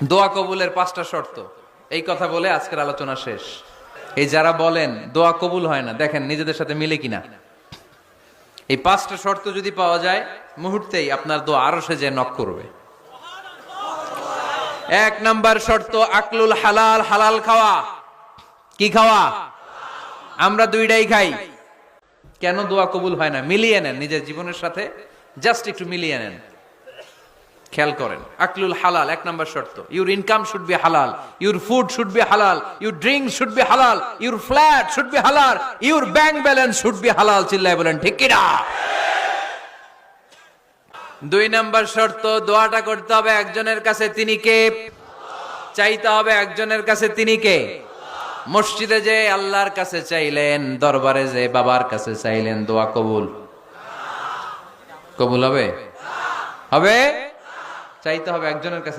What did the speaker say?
দোয়া কবুলের 5টা শর্ত, এই কথা বলে আজকের আলোচনা শেষ। এই যারা বলেন দোয়া কবুল হয় না, দেখেন নিজেদের সাথে মিলে কিনা। এই 5টা শর্ত যদি পাওয়া যায়, মুহূর্তেই আপনার দোয়া আরশে যে নক করবে। 1 নাম্বার শর্ত আকলুল হালাল, হালাল খাওয়া। কি খাওয়া? আমরা দুইটাই খাই। কেন দোয়া কবুল হয় না? মিলিয়ে নেন নিজের জীবনের সাথে, জাস্ট একটু মিলিয়ে নেন, খেয়াল করেন। আকলুল হালাল 1 নাম্বার শর্ত। ইউর ইনকাম শুড বি হালাল, ইউর ফুড শুড বি হালাল, ইউর ড্রিঙ্ক শুড বি হালাল, ইউর ফ্ল্যাট শুড বি হালাল, your bank balance should be হালাল। চিল্লায় বলেন ঠিক কিনা? 2 নাম্বার শর্ত, দোয়াটা করতে হবে একজনের কাছে, তিনি কে? চাইতে হবে একজনের কাছে, তিনি কে? মসজিদে যে আল্লাহর কাছে চাইলেন, দরবারে যে বাবার কাছে চাইলেন, দোয়া কবুল কবুল হবে? হবে? চাইতে হবে একজনের কাছে।